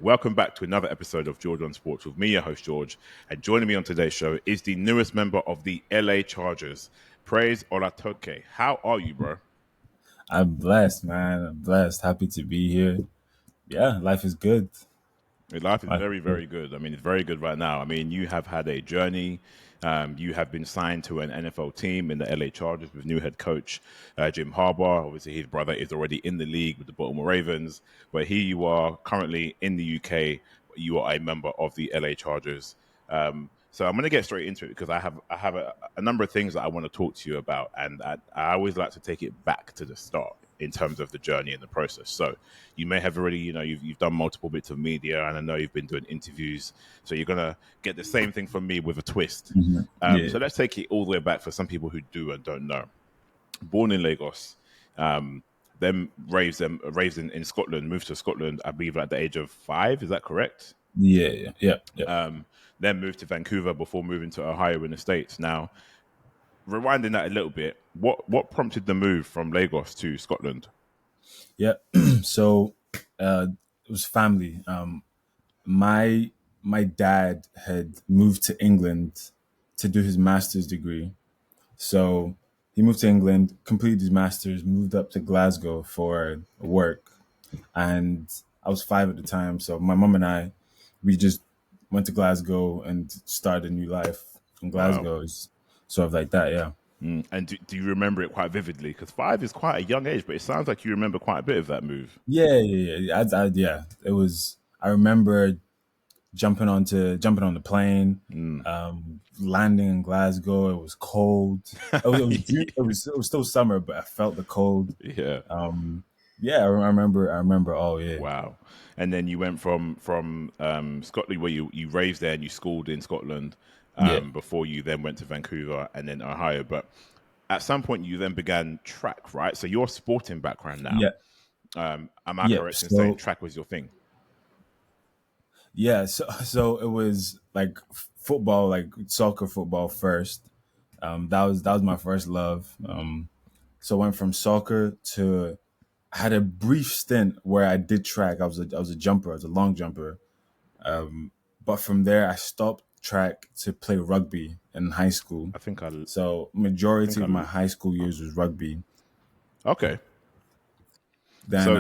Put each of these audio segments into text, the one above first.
Welcome back to another episode of Georgeonsports with me, your host George, and joining me on today's show is the newest member of the LA Chargers, Praise Olatoke. How are you, bro? I'm blessed, man. I'm blessed. Happy to be here. Yeah, life is good. Your life is Life is very, good. very good. I mean, it's very good right now. I mean, you have had a journey. You have been signed to an NFL team in the LA Chargers with new head coach Jim Harbaugh. Obviously, his brother is already in the league with the Baltimore Ravens. But here you are currently in the UK. You are a member of the LA Chargers. So I'm going to get straight into it because I have a number of things that I want to talk to you about, and I always like to take it back to the start in terms of the journey and the process. So you may have already, you've done multiple bits of media, and I know you've been doing interviews. So you're gonna get the same thing from me with a twist. Yeah, So let's take it all the way back for some people who do and don't know. Born in Lagos, um, then raised in Scotland, moved to Scotland, I believe, at the age of 5. Is that correct? yeah. Um, then moved to Vancouver before moving to Ohio in the States. Now, rewinding that a little bit, what prompted the move from Lagos to Scotland? Yeah. So it was family. My my dad had moved to England to do his master's degree. So he moved to England, completed his master's, moved up to Glasgow for work. And I was 5 at the time. So my mom and I, we just went to Glasgow and started a new life in Wow. Glasgow. It's sort of like that, yeah. And do you remember it quite vividly? Because 5 is quite a young age, but it sounds like you remember quite a bit of that move. Yeah. It was. I remember jumping on the plane, Mm. landing in Glasgow. It was cold. It was still summer, but I felt the cold. Yeah. Yeah, I remember. I remember. Oh yeah, Wow. And then you went from Scotland, where you raised there and you schooled in Scotland, yeah, before you then went to Vancouver and then Ohio. But at some point, you then began track, right? So your sporting background now. yeah, Am I yeah. correct in saying So track was your thing? yeah, so it was like football, like soccer football first. That was my first love. So I went from soccer to I had a brief stint where I did track. I was a jumper. I was a long jumper. But from there, I stopped track to play rugby in high school. I think I So think majority I of my high school years was rugby. okay. Then So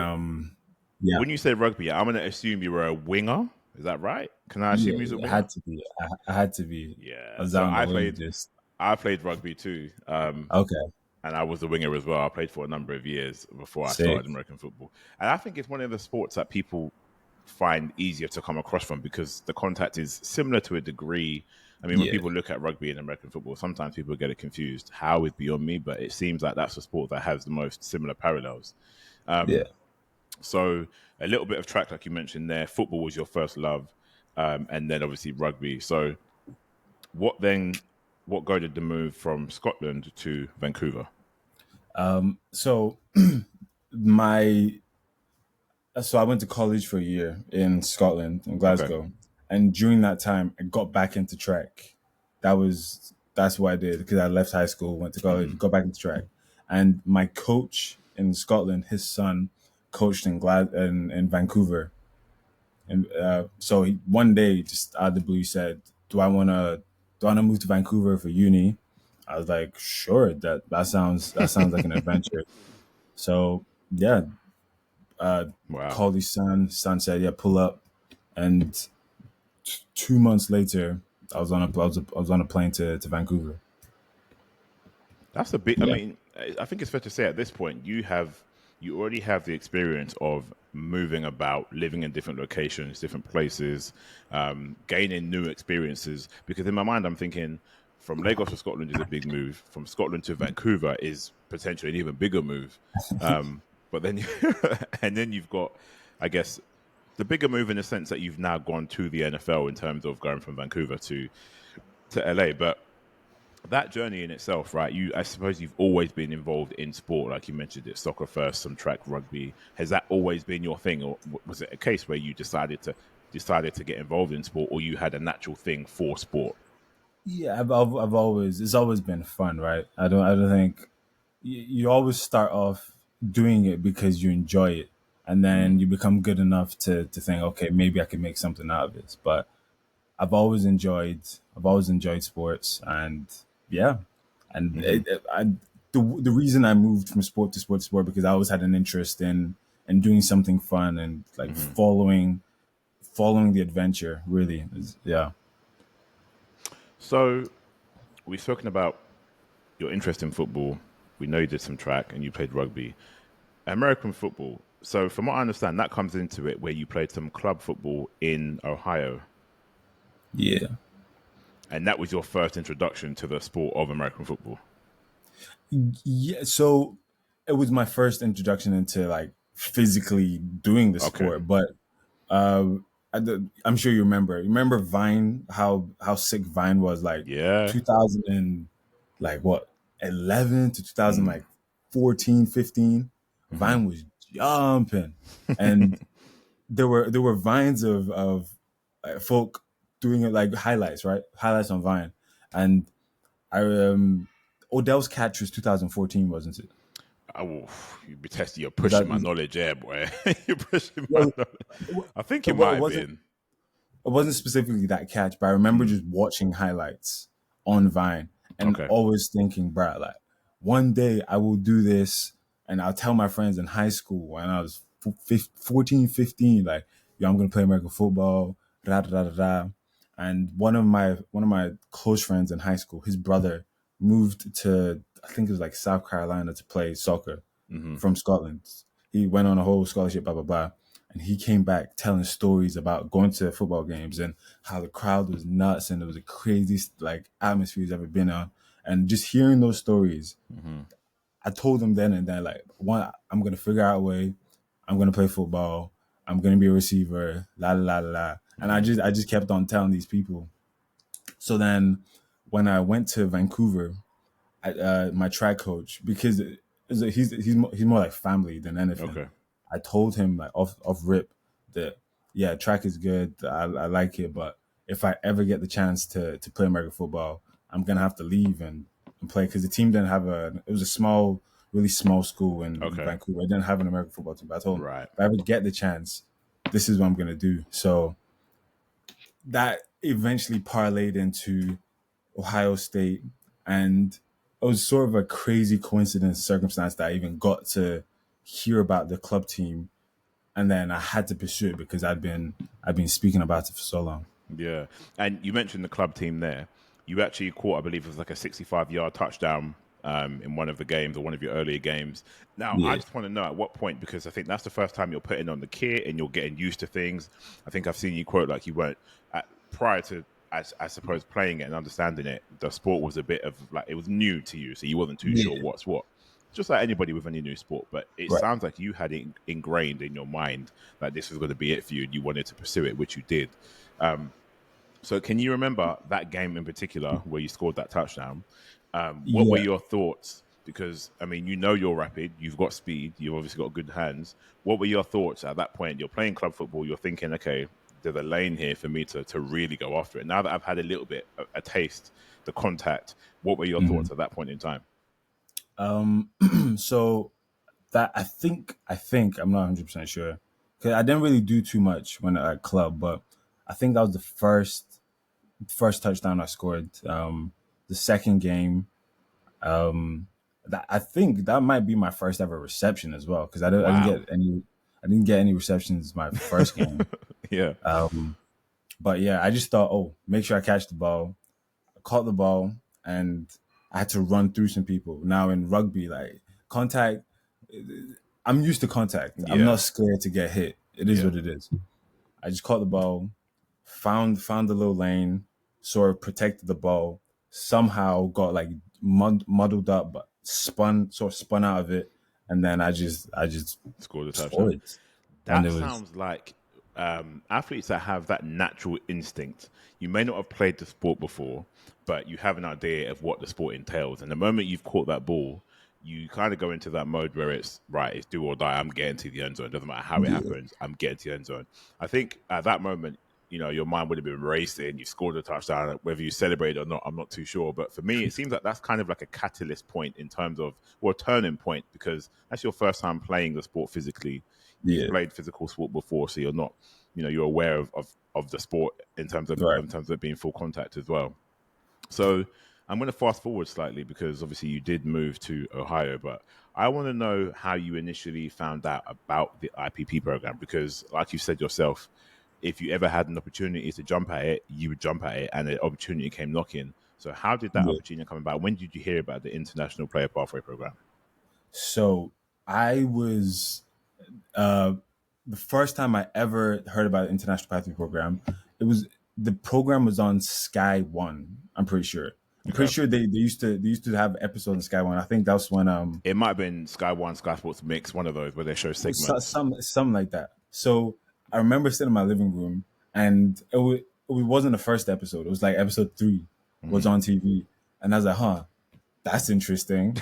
yeah, when you say rugby, I'm going to assume you were a winger. Is that right? Can I assume you was a yeah, it winger? had to be. I had to be. I Yeah. was So down the wing. Just I played rugby too, okay. and I was a winger as well. I played for a number of years before I Sick. started American football, and I think it's one of the sports that people find easier to come across from because the contact is similar to a degree. I mean, when Yeah, people look at rugby and American football, sometimes people get it confused. How is beyond me, but it seems like that's a sport that has the most similar parallels. yeah. So a little bit of track, like you mentioned there. Football was your first love, and then obviously rugby. So what then? What guided the move from Scotland to Vancouver? So my so I went to college for a year in Scotland, in Okay. Glasgow, and during that time, I got back into track. That's what I did because I left high school, went to college, got back into track, and my coach in Scotland, his son, coached in Vancouver, and so one day, just out of the blue, he said, "Do I want to move to Vancouver for uni?" I was like, "Sure, that sounds like an adventure." So yeah, uh, Wow. called his son. Son said, "Yeah, pull up." And 2 months later, I was on a plane to Vancouver. That's a bit. I Yeah, mean, I think it's fair to say at this point you already have the experience of moving about, living in different locations, different places, gaining new experiences. Because in my mind, I'm thinking from Lagos to Scotland is a big move. From Scotland to Vancouver is potentially an even bigger move. But then, and then you've got, I guess, the bigger move in the sense that you've now gone to the NFL in terms of going from Vancouver to LA. But that journey in itself, right? I suppose you've always been involved in sport, like you mentioned it, soccer first, some track, rugby. Has that always been your thing, or was it a case where you decided to get involved in sport, or you had a natural thing for sport? yeah. I've always it's always been fun, right? I don't think you always start off doing it because you enjoy it. and then you become good enough to think, okay, maybe I can make something out of this. But I've always enjoyed sports, and yeah, and the reason I moved from sport to sport to sport because I always had an interest in doing something fun and like following the adventure. Really, yeah, So we've spoken about your interest in football. We know you did some track and you played rugby. American football. So from what I understand, that comes into it where you played some club football in Ohio, yeah. and that was your first introduction to the sport of American football. Yeah, so it was my first introduction into like physically doing the Okay. sport, but uh, I'm sure you remember. You remember Vine? How sick Vine was, like Yeah. 2000 and like what 11 to 2000 like 14, 15. Vine was jumping, and there were vines of folk doing it like highlights, right? Highlights on Vine, and I Odell's catch was 2014, wasn't it? Oh, you be testing. You're Was pushing that my knowledge, there, boy. You're pushing my well, knowledge. I think it well, might have been. it wasn't specifically that catch, but I remember Mm. just watching highlights on Vine and Okay. always thinking, bruh, like one day I will do this, and I'll tell my friends in high school when I was 14, 15, like, yo, I'm gonna play American football, da da da da da. And one of my close friends in high school, his brother moved to, I think it was like South Carolina, to play soccer from Scotland. He went on a whole scholarship, blah blah blah, and he came back telling stories about going to football games and how the crowd was nuts and it was the craziest like atmosphere he's ever been on. And just hearing those stories, I told him then and there, like, one, I'm gonna figure out a way. I'm gonna play football. I'm gonna be a receiver. La la la la. And I just kept on telling these people. So then, when I went to Vancouver, my track coach, because he's more like family than anything. Okay. I told him like off rip that, yeah, track is good. I like it, but if I ever get the chance to play American football, I'm gonna have to leave and play because the team didn't have a. It was a small, really small school in Okay. Vancouver. It didn't have an American football team. But I told him Right. if I ever get the chance, this is what I'm gonna do. So that eventually parlayed into Ohio State, and it was sort of a crazy coincidence circumstance that I even got to hear about the club team, and then I had to pursue it because I've been speaking about it for so long. Yeah. And you mentioned the club team there. You actually caught, I believe, it was like a 65-yard touchdown in one of the games or one of your earlier games. Now, I Yeah, just want to know at what point, because I think that's the first time you're putting on the kit and you're getting used to things. I think I've seen you quote like you weren't prior to, I suppose, playing it and understanding it. The sport was a bit of like it was new to you, so you wasn't too sure yeah, what's what. Just like anybody with any new sport, but it right. sounds like you had it ingrained in your mind that this was going to be it for you, and you wanted to pursue it, which you did. So, can you remember that game in particular where you scored that touchdown? What were Yeah. your thoughts? Because I mean, you know you're rapid, you've got speed, you've obviously got good hands. What were your thoughts at that point? You're playing club football. You're thinking, okay, there's a lane here for me to really go after it. Now that I've had a little bit a taste, the contact. What were your Mhm. thoughts at that point in time? So that I think I'm not 100% sure because I didn't really do too much when at club, but I think that was the first touchdown I scored. The second game, that I think that might be my first ever reception as well because Wow. I didn't get any receptions my first game. Yeah. But yeah, I just thought, oh, make sure I catch the ball. I caught the ball, and I had to run through some people. Now in rugby, like contact, I'm used to contact. I'm Yeah. not scared to get hit. It is Yeah. what it is. I just caught the ball, found the little lane, sort of protected the ball. Somehow got like muddled up, but spun out of it, and then I just Scored a touchdown. scored, and That it was sounds like athletes that have that natural instinct. You may not have played the sport before, but you have an idea of what the sport entails. And the moment you've caught that ball, you kind of go into that mode where it's right, it's do or die. I'm getting to the end zone. It doesn't matter how it yeah, happens. I'm getting to the end zone. I think at that moment, your mind would have been racing. You scored a touchdown. Whether you celebrate or not, I'm not too sure. But for me, it seems like that's kind of like a catalyst point in terms of, or a turning point, because that's your first time playing the sport physically. you've Yeah. played physical sport before, so you're not, you're aware of the sport Right. in terms of it being full contact as well. So I'm going to fast forward slightly because obviously you did move to Ohio, but I want to know how you initially found out about the IPP program because, like you said yourself, if you ever had an opportunity to jump at it, you would jump at it, and the opportunity came knocking. So, how did that Yeah. opportunity come about? When did you hear about the International Player Pathway Program? So I was uh, the first time I ever heard about the International Pathway Program. It was the program was on Sky One. I'm pretty sure. I'm pretty Okay, sure they used to have episodes on Sky One. I think that was when it might have been Sky One, Sky Sports Mix, one of those where they show segments. something like that. So I remember sitting in my living room, and it wasn't the first episode. It was like episode three was Hmm. on TV, and I was like, huh, that's interesting.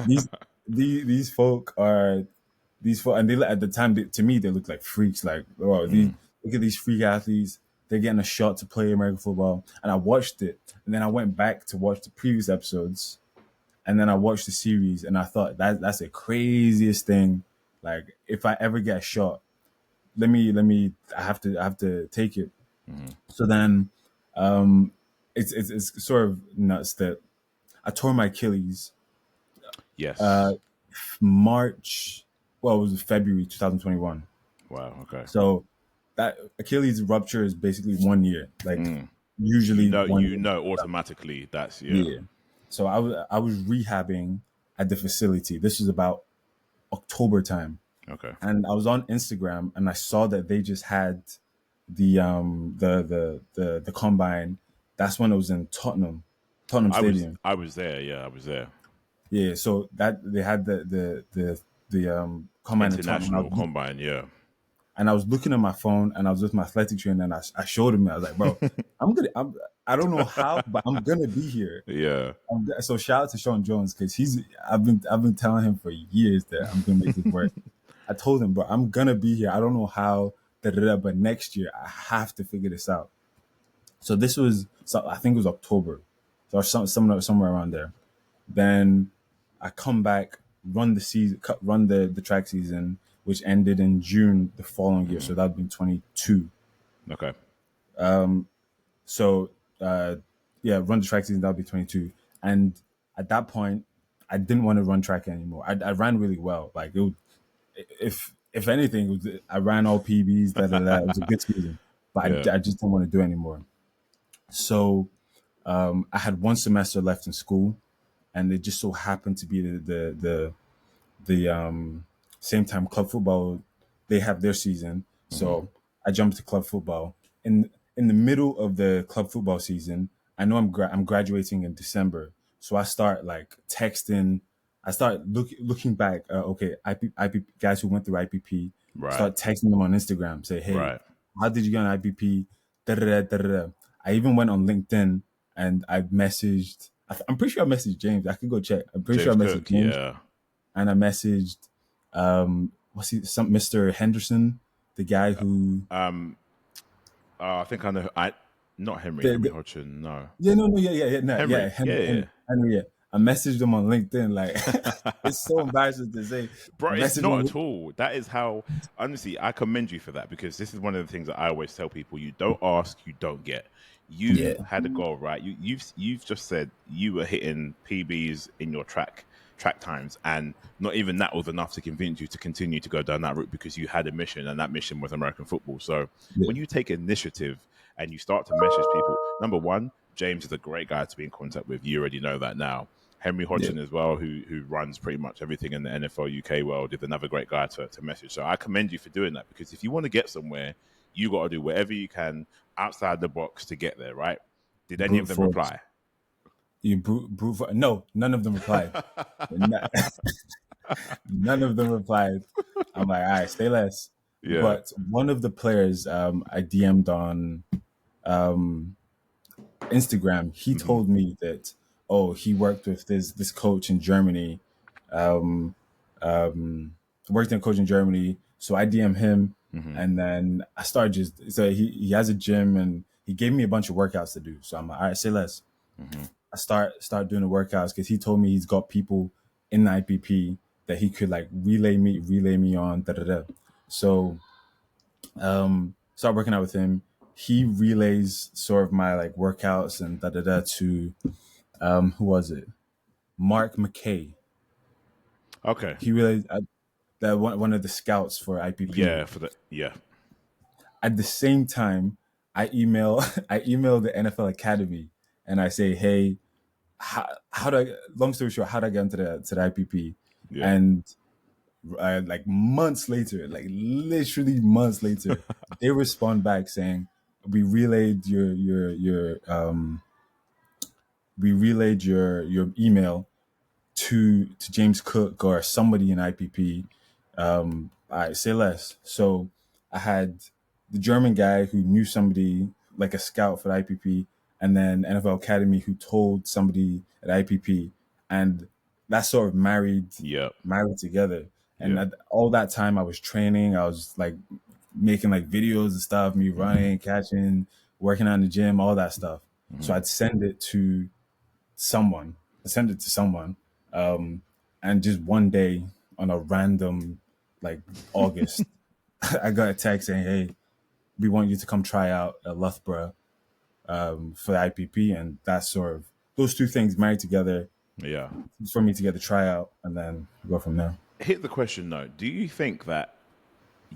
These these folk are these folk, and they at the time to me they look like freaks. Like, oh, these Mm. look at these freak athletes. They're getting a shot to play American football, and I watched it, and then I went back to watch the previous episodes, and then I watched the series, and I thought that's the craziest thing. Like, if I ever get a shot, let me I have to take it. Hmm. So then, um, it's sort of nuts that I tore my Achilles uh Yes. March. Well, it was February 2021. Wow. Okay. So that Achilles rupture is basically 1 year. Like, Mm. usually one You year. know, automatically. That's yeah. Yeah. So I was rehabbing at the facility. This was about October time, Okay. and I was on Instagram and I saw that they just had the combine. That's when it was in Tottenham Stadium. I was there. Yeah, I was there. Yeah, so that they had the combine in Tottenham. International Combine. Yeah. And I was looking at my phone, and I was with my athletic trainer, and I showed him. I was like, bro, I don't know how, but I'm gonna be here. Yeah. So shout out to Sean Jones, because I've been telling him for years that I'm gonna make this work. I told him, but I'm gonna be here. I don't know how, but next year I have to figure this out. So this was, so I think it was October, so somewhere around there. Then I come back, run the season, run the track season, which ended in June the following year. Hmm. So that'd been 22. Okay. So yeah, run the track season, that'd be 22. And at that point, I didn't want to run track anymore. I ran really well. Like, it would, if anything, I ran all PBs. It was a good season, but Yeah. I just didn't want to do it anymore. So I had one semester left in school, and it just so happened to be the same time club football, they have their season. Hmm. So I jumped to club football. In the middle of the club football season, I know I'm graduating in December, so I start like texting. I start looking back. Okay, IP guys who went through IPP, Right. start texting them on Instagram. Say, hey, Right. how did you get on IPP? Da, da, da, da, da, da. I even went on LinkedIn, and I messaged. I'm pretty sure I messaged James. I could go check. I'm pretty sure James I messaged Cook. James, Yeah. and I messaged what's he, some Mr. Henderson, the guy who Um. I think I know. Not Henry the Hodgson. No. yeah, no, yeah, no, yeah, Henry. Yeah. Yeah. Henry, yeah. I messaged him on LinkedIn. Like, it's so embarrassing to say. Bro, I it's messaged not him. at all. That is how, honestly, I commend you for that because this is one of the things that I always tell people: you don't ask, you don't get. You Yeah, had a goal, right? You've just said you were hitting PBs in your track times, and not even that was enough to convince you to continue to go down that route because you had a mission, and that mission was American football. So yeah, when you take initiative and you start to message people, number one, James is a great guy to be in contact with. You already know that now. Henry yeah. Hodgson as well, who runs pretty much everything in the NFL UK world, is another great guy to message. So I commend you for doing that because if you want to get somewhere, you got to do whatever you can outside the box to get there, right? Did any of Brute them force. reply? You no, none of them replied. No- None of them replied. I'm like, all right, stay less. Yeah. But one of the players I DM'd on Instagram, he Hmm. told me that, oh, he worked with this coach in Germany, worked in a coach in Germany. So I DM him, Hmm. and then I started just, so he has a gym, and he gave me a bunch of workouts to do. So I'm like, all right, say less. Hmm. I start doing the workouts because he told me he's got people in the IPP that he could like relay me on. Da da da. So start working out with him. He relays sort of my like workouts and da da da to who was it? Mark McKay. Okay. He realized that one of the scouts for IPP. Yeah, for the yeah. At the same time, I email I email the NFL Academy and I say, hey, how do I? Long story short, how do I get into the IPP? Yeah. And like months later, like literally months later, they respond back saying, we relayed your email to James Cook or somebody in IPP. I say less. So I had the German guy who knew somebody like a scout for the IPP, and then NFL Academy who told somebody at IPP, and that sort of Yeah. married together. And Yeah. all that time I was training. I was like making like videos and stuff, me running, catching, working out in the gym, all that stuff. So I'd send it to someone. I sent it to someone, and just one day on a random like August, I got a text saying, "Hey, we want you to come try out at Loughborough for the IPP," and that sort of those two things married together Yeah. for me to get the tryout, and then go from there. Hit the question though. Do you think that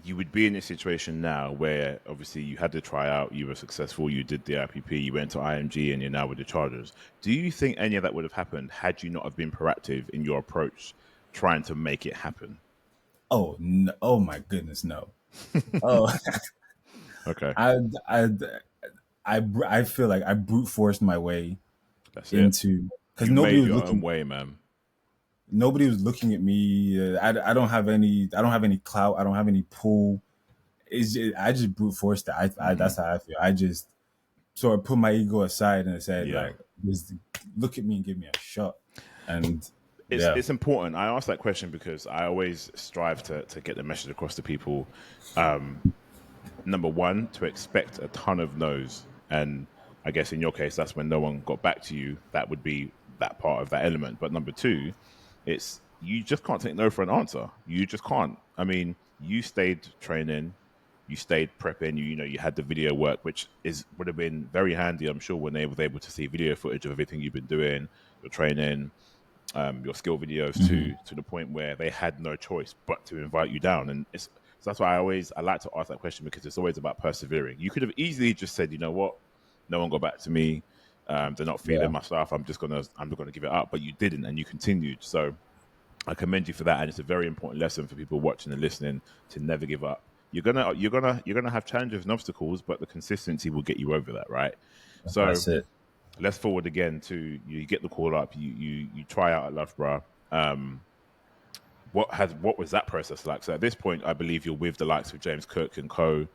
you would be in a situation now where obviously you had the tryout, you were successful, you did the IPP, you went to IMG, and you're now with the Chargers? Do you think any of that would have happened had you not have been proactive in your approach, trying to make it happen? Oh no! Oh my goodness, no! Oh, Okay, I I I feel like I brute forced my way that's it. into because You made your own way, man. nobody was looking at me. I don't have any clout. I don't have any pull. I just brute forced it. That's how I feel. I just sort of put my ego aside and said Yeah. like, just look at me and give me a shot. And it's yeah, it's important. I ask that question because I always strive to get the message across to people. Number one, to expect a ton of no's, and I guess in your case, that's when no one got back to you. That would be that part of that element. But number two, it's you just can't take no for an answer. You just can't. I mean, you stayed training, you stayed prepping. You had the video work, which is would have been very handy. I'm sure when they were able to see video footage of everything you've been doing, your training, your skill videos hmm to the point where they had no choice but to invite you down. And so that's why I like to ask that question because it's always about persevering. You could have easily just said, you know what, no one got back to me. They're not feeling yeah, my stuff. I'm just gonna give it up. But you didn't, and you continued. So I commend you for that. And it's a very important lesson for people watching and listening to never give up. You're gonna have challenges and obstacles, but the consistency will get you over that, right? So that's it. let's forward again to you get the call up, you try out at Loughborough. Um, what was that process like? So at this point, I believe you're with the likes of James Cook and Co.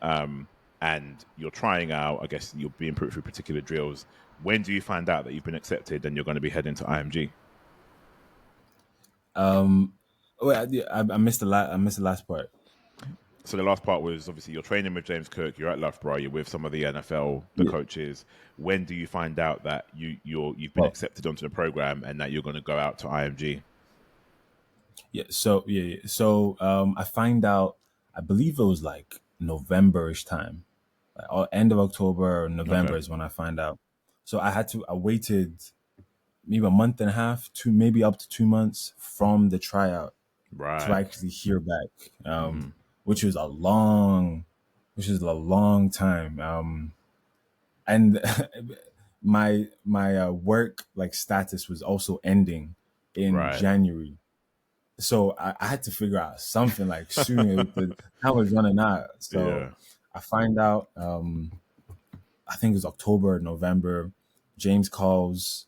Um, and you're trying out. I guess you're being put through particular drills. When do you find out that you've been accepted and you're going to be heading to IMG? Wait, I missed I missed the last part. So the last part was obviously you're training with James Cook. You're at Loughborough. You're with some of the NFL, the Yeah. coaches. When do you find out that you've been Well, accepted onto the program and that you're going to go out to IMG? So I find out. I believe it was like November-ish time, like end of October or Okay, November is when I find out. So I waited maybe a month and a half to maybe up to 2 months from the tryout to right. actually hear back, which was a long, which is a long time. And my work like status was also ending in Right. January, so I had to figure out something like soon. The time was running out, so Yeah. I find out. I think it was October, November. James calls,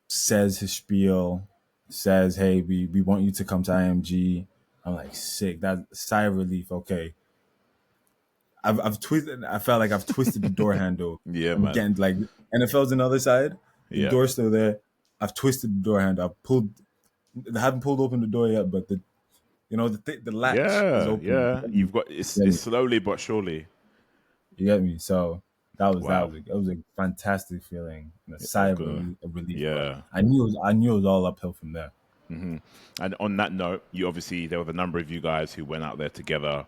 says his spiel, says, "Hey, we want you to come to IMG." I'm like, sick. That sigh of relief. Okay, I've twisted. I felt like I've twisted the door handle. Yeah, I'm man. getting like NFL's on the other side. The Yeah. door's still there. I've twisted the door handle. I've pulled. I haven't pulled open the door yet, but the latch is Yeah. open. Yeah. You've got it's You get it's me? slowly but surely. You get me? So Wow. it was a fantastic feeling and a sigh Of of good. relief. But Yeah. I knew it was all uphill from there. And on that note, you obviously there were a number of you guys who went out there together.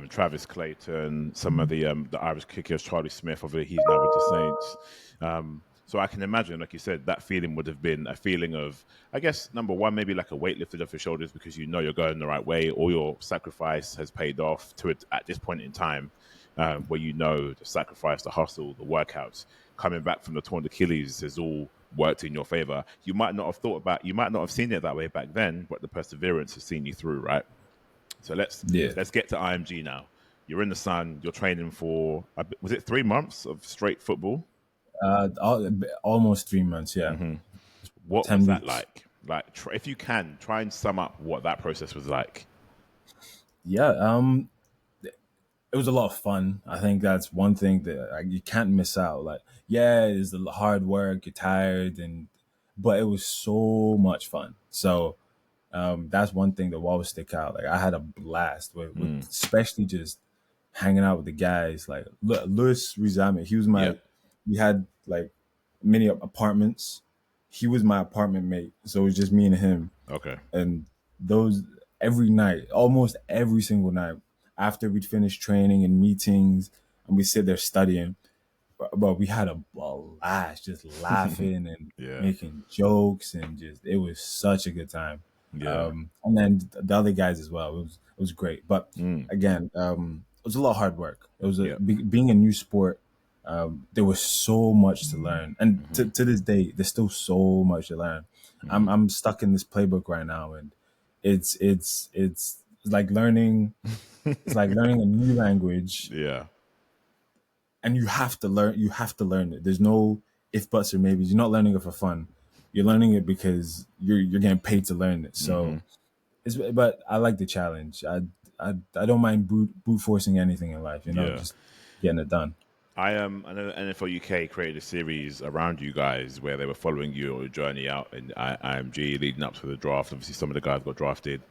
Travis Clayton, some of the Irish kickers, Charlie Smith, obviously he's now with the Saints. So I can imagine, like you said, that feeling would have been a feeling of, I guess, number one, maybe like a weight lifted off your shoulders because you know you're going the right way, or your sacrifice has paid off to it at this point in time, where you know the sacrifice, the hustle, the workouts, coming back from the torn Achilles has all worked in your favor. You might not have seen it that way back then, but the perseverance has seen you through, right? So Yeah. let's get to IMG now. You're in the sun. You're training for was it 3 months of straight football? Almost 3 months. Yeah. What was ten that weeks. like? Like, if you can try and sum up what that process was like. Yeah. It was a lot of fun. I think that's one thing that you can't miss out. Like, yeah, it's the hard work. You're tired, but it was so much fun. So that's one thing that will always stick out. Like, I had a blast with especially just hanging out with the guys. Like Louis Rizame, he was Yeah. my. We had like many apartments. He was my apartment mate, so it was just me and him. Okay. And those every night, almost every single night, after we'd finish training and meetings, and we sit there studying. But we had a blast, just laughing and Yeah. making jokes, and just it was such a good time. Yeah. And then the other guys as well. It was great. But again, it was a lot of hard work. It was Yeah. being a new sport. There was so much to learn, and to this day, there's still so much to learn. I'm stuck in this playbook right now, and it's like learning. It's like learning a new language, Yeah. and you have to learn it. There's no if buts or maybes. You're not learning it for fun. You're learning it because you're getting paid to learn it. So but I like the challenge. I don't mind brute forcing anything in life, Yeah. just getting it done. I know NFL UK created a series around you guys where they were following your journey out in IMG leading up to the draft. Obviously, some of the guys got drafted,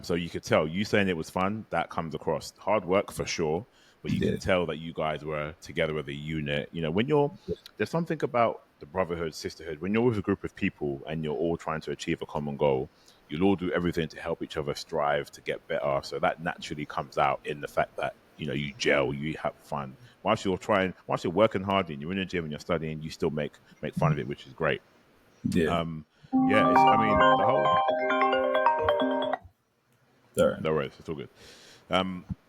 so you could tell you saying it was fun. That comes across hard work for sure, but you can Yeah. tell that you guys were together as a unit. You know, when you're there's something about the brotherhood, sisterhood. When you're with a group of people and you're all trying to achieve a common goal, you'll all do everything to help each other strive to get better. So that naturally comes out in the fact that you gel, you have fun. Whilst you're working hard and you're in the gym and you're studying, you still make fun of it, which is great. Yeah. Yeah, I mean the whole There. no worries, it's all good.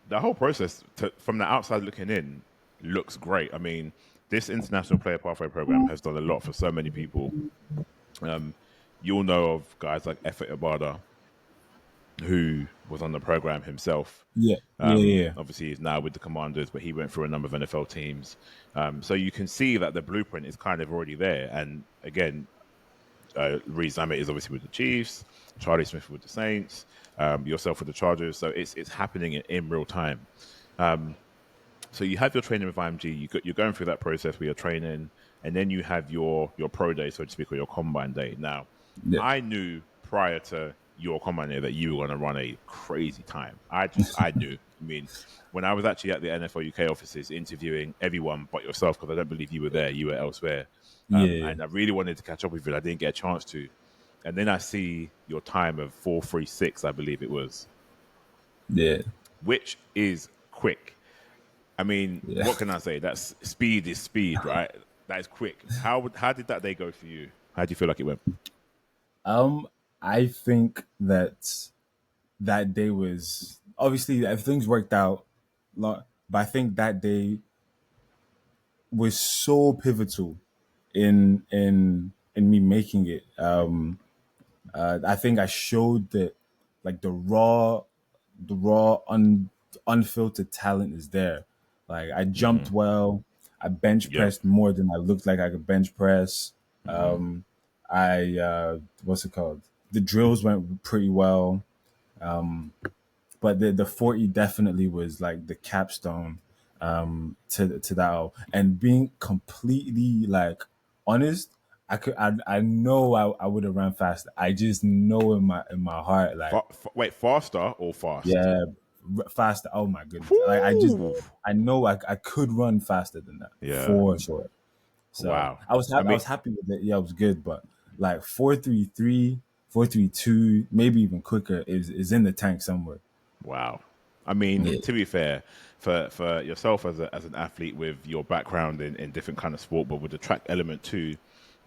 The whole process from the outside looking in looks great. I mean, this international player pathway program has done a lot for so many people. You'll know of guys like Effort Ibarra, who was on the program himself. Yeah. Yeah. Yeah. Obviously, he's now with the Commanders, but he went through a number of NFL teams. So you can see that the blueprint is kind of already there. And again, Reese Zammit is obviously with the Chiefs, Charlie Smith with the Saints, yourself with the Chargers. So it's happening in real time. So you have your training with IMG. You're going through that process where you're training, and then you have your pro day, so to speak, or your combine day. Now, Yeah. I knew prior to your combine day that you were going to run a crazy time. I knew. I mean, when I was actually at the NFL UK offices interviewing everyone but yourself, because I don't believe you were there, you were elsewhere, Yeah. and I really wanted to catch up with you, and I didn't get a chance to. And then I see your time of 4:36, I believe it was, Yeah. which is quick. I mean, Yeah. what can I say? That's speed is speed, right? That is quick. How did that day go for you? How do you feel like it went? I think that day was obviously everything's worked out, but I think that day was so pivotal in me making it. I think I showed that like the raw unfiltered talent is there. Like I jumped well, I bench Yeah. pressed more than I looked like I could bench press. I what's it called? The drills went pretty well, but the 40 definitely was like the capstone to that. And being completely like honest, I know I would have run faster. I just know in my heart like Wait, faster or fast? yeah, faster. Oh my goodness! Like Whew. I know I could run faster than that Yeah. for sure. So Wow. I was I happy. I mean, was happy with it. Yeah, it was good. But like 4.33. 4.32, maybe even quicker, is in the tank somewhere. Wow. I mean, Yeah, to be fair, for yourself as an athlete with your background in different kind of sport, but with the track element too,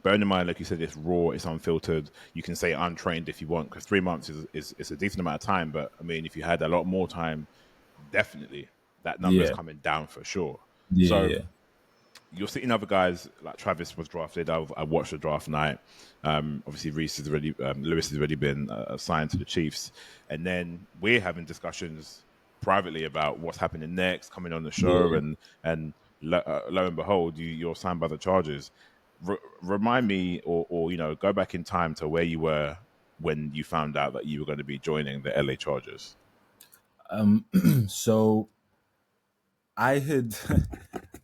bearing in mind, like you said, it's raw, it's unfiltered. You can say untrained if you want, because 3 months is a decent amount of time. But I mean, if you had a lot more time, definitely that number is yeah, coming down for sure. So yeah, you're seeing other guys like Travis was drafted. I watched the draft night. Obviously, Lewis has already been assigned to the Chiefs, and then we're having discussions privately about what's happening next, coming on the show, yeah. and lo and behold, you're signed by the Chargers. Remind me, or go back in time to where you were when you found out that you were going to be joining the LA Chargers. So I had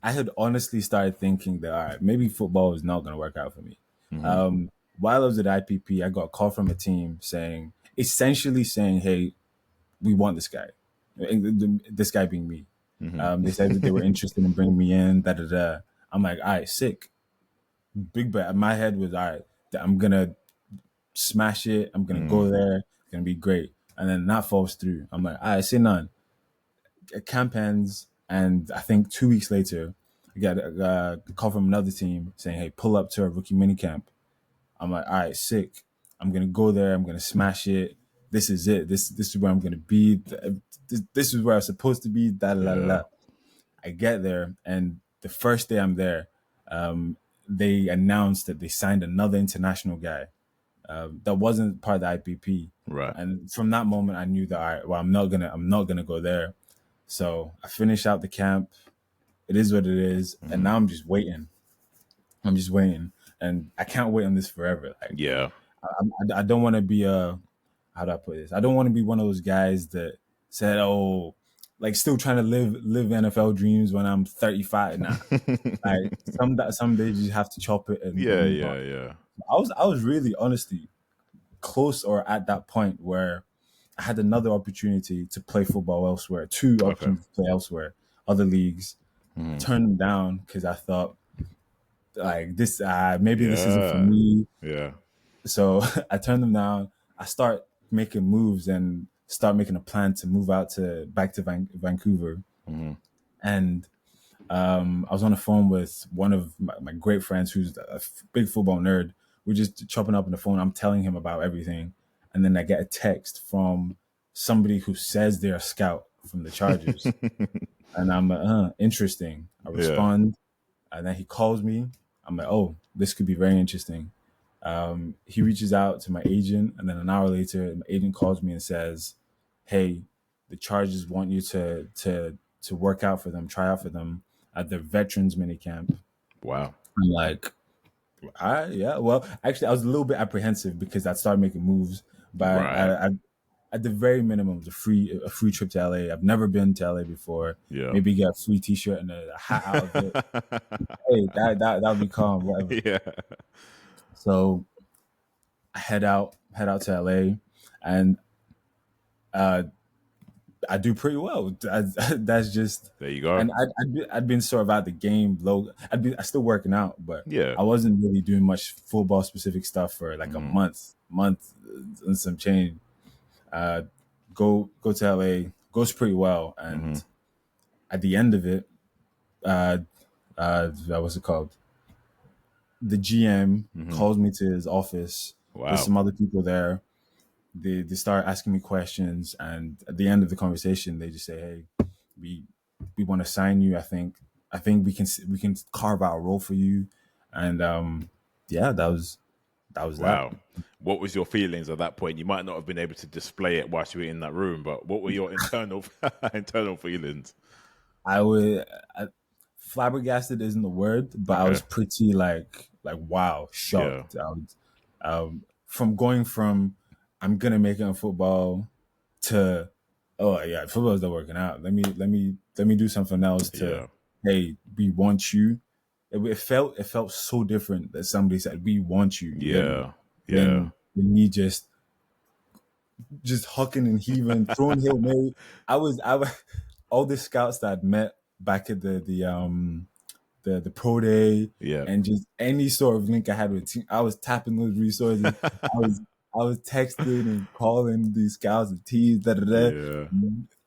I had honestly started thinking that all right, maybe football is not going to work out for me. Hmm. While I was at IPP, I got a call from a team saying, essentially saying, "Hey, we want this guy." This guy being me. Hmm. They said that they were interested in bringing me in. Da da da. I'm like, all right, sick. Big bet. My head was all right. I'm gonna smash it. I'm gonna Hmm. go there. It's gonna be great. And then that falls through. I'm like, all right, say none. Camp ends, and I think 2 weeks later, I got a call from another team saying, "Hey, pull up to a rookie mini camp." I'm like, "All right, sick. I'm gonna go there. I'm gonna smash it. This is it. This is where I'm gonna be. This is where I'm supposed to be." Da la la. Yeah. I get there, and the first day I'm there, um, they announced that they signed another international guy that wasn't part of the IPP. Right. And from that moment, I knew that all right, well, I'm not gonna go there. So I finish out the camp. It is what it is, and Hmm. now I'm just waiting. I'm just waiting, and I can't wait on this forever. Like Yeah. I don't want to be a how do I put this? I don't want to be one of those guys that said, "Oh, like still trying to live NFL dreams when I'm 35." Nah, like some days you just have to chop it and Yeah. move on. Yeah. Yeah. I was really honestly close or at that point where I had another opportunity to play football elsewhere, two Okay. opportunities to play elsewhere, other leagues. I Hmm. turned them down because I thought like this maybe this isn't for Yeah. me. Yeah. So I turned them down. I start making moves and start making a plan to move out to back to Vancouver. Hmm. And I was on the phone with one of my great friends who's a big football nerd. We're just chopping up on the phone. I'm telling him about everything, and then I get a text from somebody who says they're a scout from the Chargers, and I'm like, interesting. I Yeah. respond, and then he calls me. I'm like, oh, this could be very interesting. He reaches out to my agent, and then an hour later, my agent calls me and says, "Hey, the Chargers want you to work out for them, try out for them at their veterans minicamp." Wow. I'm like, yeah. Well, actually, I was a little bit apprehensive because I started making moves, but Right. at the very minimum, it was a free trip to LA. I've never been to LA before. Yeah. Maybe get a free T-shirt and a hat out of it. Hey, that would be calm, whatever. Yeah. So I head out to LA, and uh, I do pretty well. That's just, There you go. and I'd been sort of out the game low. I still working out, but Yeah. I wasn't really doing much football specific stuff for like a Hmm. month and some change. Uh, go to LA, goes pretty well, Hmm. and at the end of it, uh, what's it called? The GM Hmm. calls me to his office. There's Wow. some other people there. They start asking me questions, and at the end of the conversation, they just say, "Hey, we we want to sign you. I think we can carve out a role for you." And yeah, that was that. Wow. What was your feelings at that point? You might not have been able to display it whilst you were in that room, but what were your internal internal feelings? I would flabbergasted isn't the word, but I was Okay. pretty like wow, Yeah. shocked. I was from going from I'm gonna make it in football to oh yeah, football's not working out. Let me do something else to Yeah. hey, we want you. It felt so different that somebody said we want you. You get me? Yeah. Yeah. Than me just hucking and heaving, throwing Hail Mary. I was all the scouts that I'd met back at the pro day Yeah. and just any sort of link I had with team, I was tapping those resources. I was I was texting and calling these scouts and teams. Da, da, da. Yeah.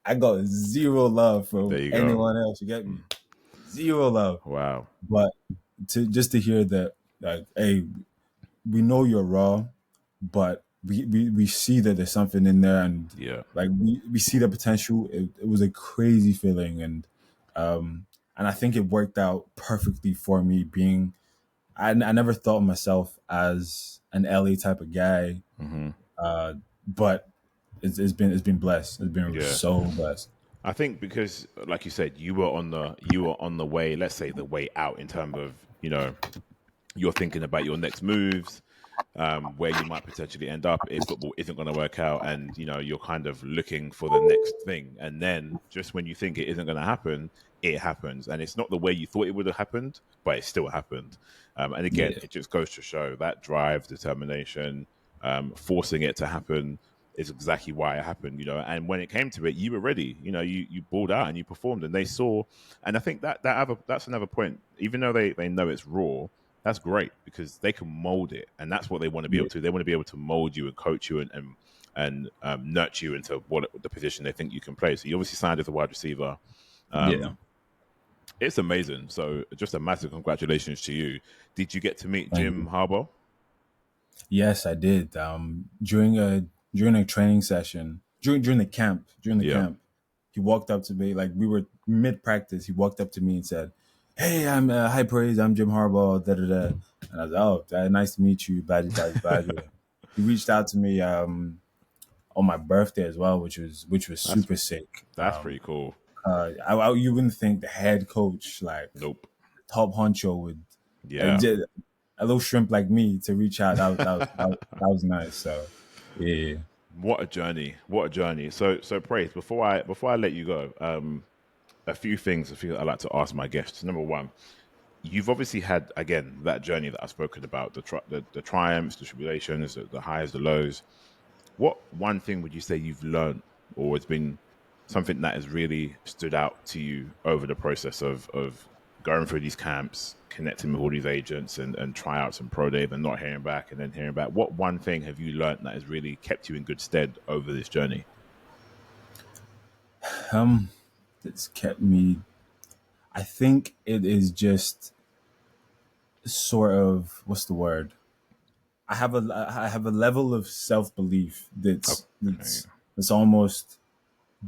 I got zero love There from you go. anyone else. You get me? Zero love. Wow. But to just to hear that, like, hey, we know you're raw, but we see that there's something in there, and Yeah. like we see the potential. It was a crazy feeling, and I think it worked out perfectly for me. Being, I never thought of myself as an LA type of guy, but it's been blessed. It's been Yeah. so blessed. I think because, like you said, you were on the way. Let's say the way out in terms of you're thinking about your next moves, where you might potentially end up if football isn't going to work out, and you're kind of looking for the next thing. And then just when you think it isn't going to happen, it happens, and it's not the way you thought it would have happened, but it still happened. And again, Yeah, it just goes to show that drive, determination, forcing it to happen is exactly why it happened. And when it came to it, you were ready. You balled out and you performed, and they saw. And I think that's another point. Even though they know it's raw, that's great because they can mold it, and that's what they want to be able yeah, to. They want to be able to mold you and coach you and nurture you into what the position they think you can play. So you obviously signed as a wide receiver. yeah. It's amazing. So just a massive congratulations to you. Did you get to meet Thank Jim you. Harbaugh? Yes, I did. During a training session, during the Yeah, camp, he walked up to me, like we were mid practice. He walked up to me and said, "Hey, I'm high praise. I'm Jim Harbaugh." Da da da. And I was, nice to meet you. Badger. He reached out to me on my birthday as well, which was that's super sick. that's pretty cool. You wouldn't think the head coach, like Nope. top honcho, would Yeah. just a little shrimp like me to reach out. That was nice. So yeah. What a journey! What a journey! So praise. Before I let you go, a few things I feel I like to ask my guests. Number one, you've obviously had again that journey that I've spoken about the triumphs, the tribulations, the highs, the lows. What one thing would you say you've learned, or it's been something that has really stood out to you over the process of going through these camps, connecting with all these agents and tryouts and pro days and not hearing back and then hearing back? What one thing have you learned that has really kept you in good stead over this journey? It's kept me. I think it is just sort of, what's the word? I have a level of self belief that's Okay. that's that's almost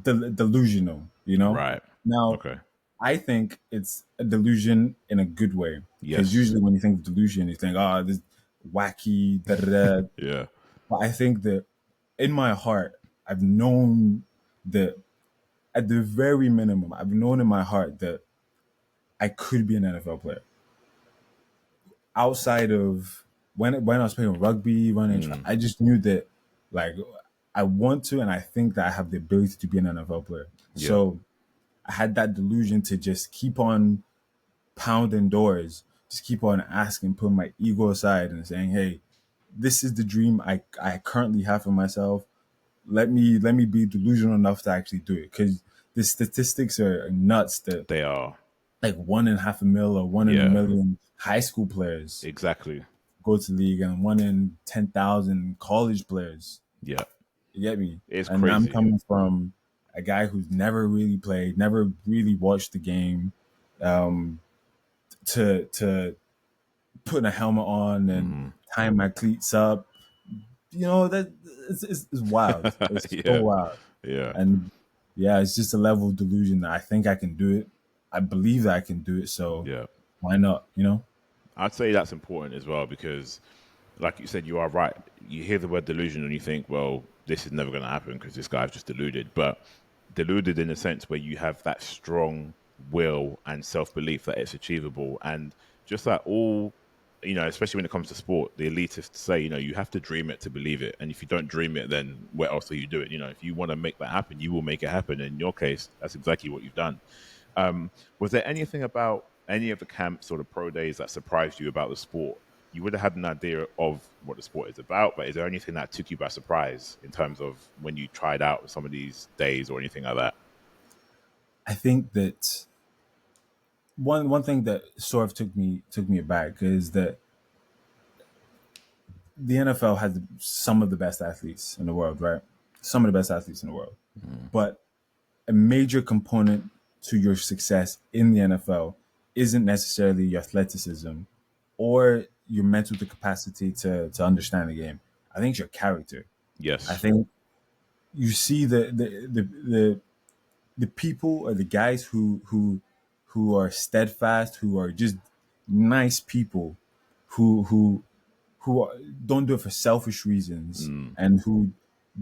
delusional. Right. Now, Okay. I think it's a delusion in a good way, because Yes. usually when you think of delusion, you think, oh, this wacky da da da. Yeah. But I think that in my heart, I've known that at the very minimum, I've known in my heart that I could be an NFL player. Outside of when I was playing rugby, running track, I just knew that, like, I want to, and I think that I have the ability to be an NFL player. Yeah. So I had that delusion to just keep on pounding doors, just keep on asking, putting my ego aside and saying, "Hey, this is the dream I currently have for myself. Let me be delusional enough to actually do it." Because the statistics are nuts. That They are. like one in half a mil or one in a Yeah. million high school players Exactly. go to the league, and one in 10,000 college players. Yeah. You get me? It's And I'm crazy. coming from a guy who's never really played, never really watched the game, to putting a helmet on and tying my cleats up. That it's wild. It's so Yeah. wild. Yeah. And yeah, it's just a level of delusion that I think I can do it. I believe that I can do it. So Yeah. why not? I'd say that's important as well because, like you said, you are right. You hear the word delusion and you think, well, this is never going to happen because this guy's just deluded. But deluded in a sense where you have that strong will and self belief that it's achievable. And just like all, especially when it comes to sport, the elitists say, you have to dream it to believe it. And if you don't dream it, then where else will you do it? If you want to make that happen, you will make it happen. In your case, that's exactly what you've done. Was there anything about any of the camps or the pro days that surprised you about the sport? You would have had an idea of what the sport is about, but is there anything that took you by surprise in terms of when you tried out some of these days or anything like that? I think that one thing that sort of took me aback is that the NFL has some of the best athletes in the world, right? Some of the best athletes in the world. But a major component to your success in the NFL isn't necessarily your athleticism or your mental capacity to understand the game. I think it's your character. I Yes. think you see the people or the guys who are steadfast, who are just nice people, who who don't do it for selfish reasons and who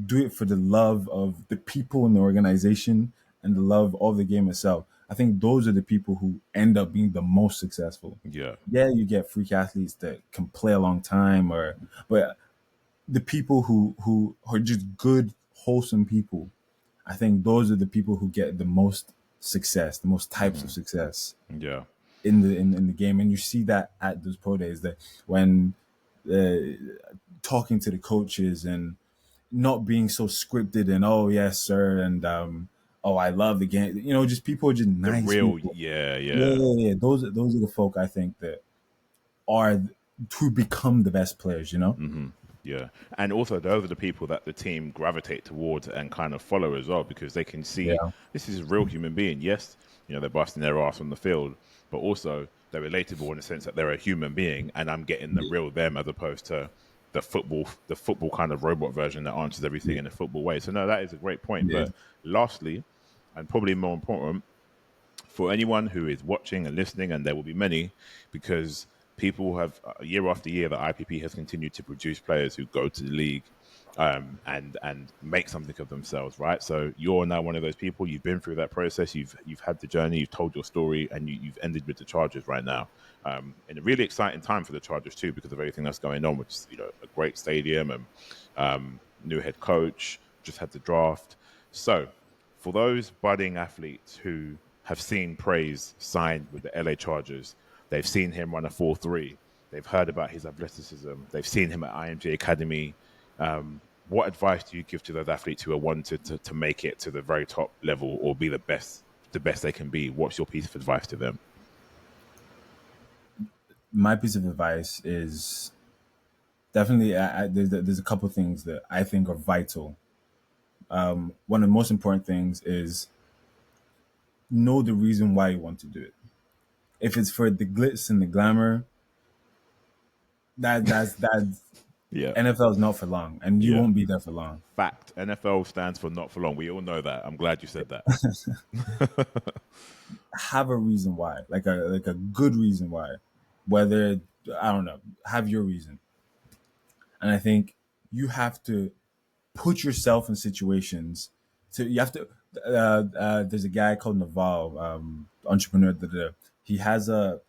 do it for the love of the people in the organization and the love of the game itself. I think those are the people who end up being the most successful. Yeah. Yeah, you get freak athletes that can play a long time, or but the people who are just good, wholesome people. I think those are the people who get the most success, the most types of success Yeah. in the game, and you see that at those pro days that when talking to the coaches and not being so scripted and oh yes sir and oh I love the game, just people are just The nice real, people. yeah, Yeah, yeah. yeah, yeah. Those are the folk I think that are to become the best players. Yeah, and also those are the people that the team gravitate towards and kind of follow as well because they can see Yeah, this is a real human being. Yes, they're busting their ass on the field, but also they're relatable in the sense that they're a human being, and I'm getting the yeah, real them as opposed to the football kind of robot version that answers everything yeah, in a football way. So no, that is a great point. yeah. But lastly, and probably more important, for anyone who is watching and listening, and there will be many, because people have year after year that IPP has continued to produce players who go to the league and make something of themselves, right? So you're now one of those people. You've been through that process. You've had the journey. You've told your story, and you've ended with the Chargers right now. In a really exciting time for the Chargers too, because of everything that's going on, which is a great stadium and new head coach. Just had the draft. So for those budding athletes who have seen Praise signed with the LA Chargers, they've seen him run a 4.3. They've heard about his athleticism. They've seen him at IMG Academy. What advice do you give to those athletes who are wanted to make it to the very top level or be the best they can be? What's your piece of advice to them? My piece of advice is definitely there's a couple things that I think are vital. One of the most important things is know the reason why you want to do it. If it's for the glitz and the glamour, that's Yeah, NFL is not for long, and you yeah. won't be there for long. Fact. NFL stands for not for long. We all know that. I'm glad you said that. Have a reason why, like a good reason why. Whether I don't know, have your reason, and I think you have to put yourself in situations to you have to there's a guy called Naval, entrepreneur, he has a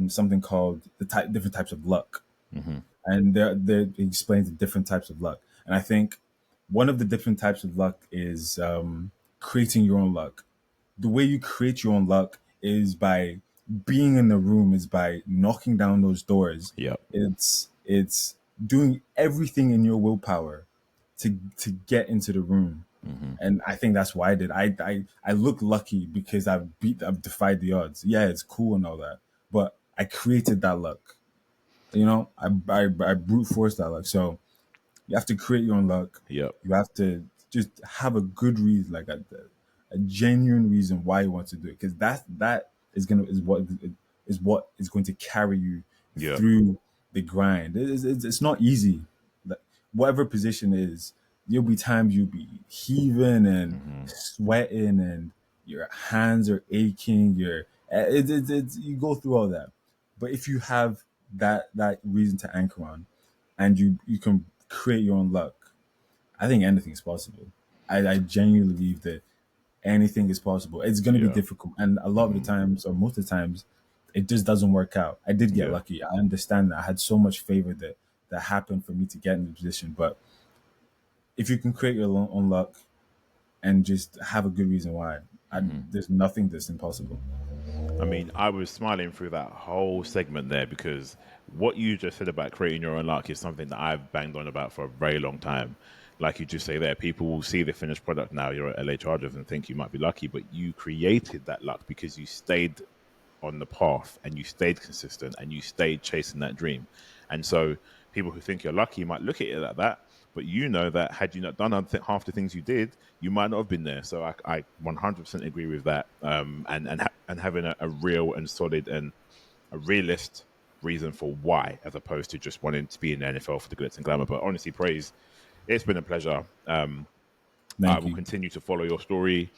something called different types of luck, and there he explains the different types of luck, and I think one of the different types of luck is creating your own luck. The way you create your own luck is by being in the room, is by knocking down those doors. Yep. It's doing everything in your willpower to get into the room. And I think that's why I did. I look lucky because I've defied the odds. Yeah, it's cool and all that, but I created that luck. I brute force that luck. So you have to create your own luck. Yep. You have to just have a good reason, like a genuine reason why you want to do it, because that is what is going to carry you Yep. through the grind. It's not easy. Like, whatever position is, there'll be times you'll be heaving and sweating, and your hands are aching. You go through all that, but if you have that reason to anchor on, and you can create your own luck, I think anything is possible. I genuinely believe that anything is possible. It's going to be Yeah. difficult, and a lot of the times, or most of the times, it just doesn't work out. I did get Yeah. lucky. I understand that. I had so much favor that happened for me to get in the position. But if you can create your own luck and just have a good reason why, there's nothing that's impossible. I mean, I was smiling through that whole segment there because what you just said about creating your own luck is something that I've banged on about for a very long time. Like you just say there, people will see the finished product now, you're at LA Chargers, and think you might be lucky, but you created that luck because you stayed on the path and you stayed consistent and you stayed chasing that dream. And so people who think you're lucky might look at it like that, but you know that had you not done half the things you did, you might not have been there. So I 100% agree with that. And having a real and solid and a realist reason for why, as opposed to just wanting to be in the NFL for the glitz and glamour. But honestly, praise, it's been a pleasure. I Thank will you. continue to follow your story.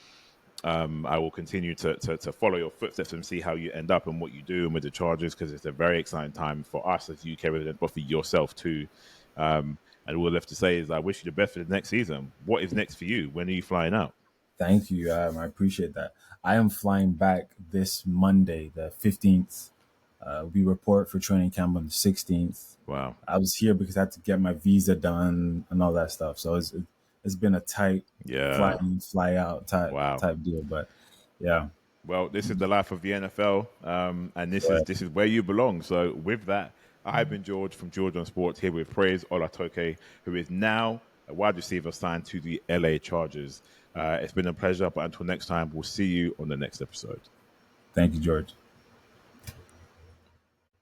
I will continue to follow your footsteps and see how you end up and what you do and with the Chargers, because it's a very exciting time for us as UK residents, but for yourself too. And all left to say is I wish you the best for the next season. What is next for you? When are you flying out? Thank you. I appreciate that. I am flying back this Monday, the 15th. We report for training camp on the 16th. Wow. I was here because I had to get my visa done and all that stuff. So it's been a tight fly Yeah. in, fly out Wow. type deal. But yeah, Well, this is the life of the NFL, and right. this is where you belong. So, with that, I've been George from Georgeonsports here with Praise Olatoke, who is now a wide receiver signed to the LA Chargers. It's been a pleasure, but until next time, we'll see you on the next episode. Thank you, George.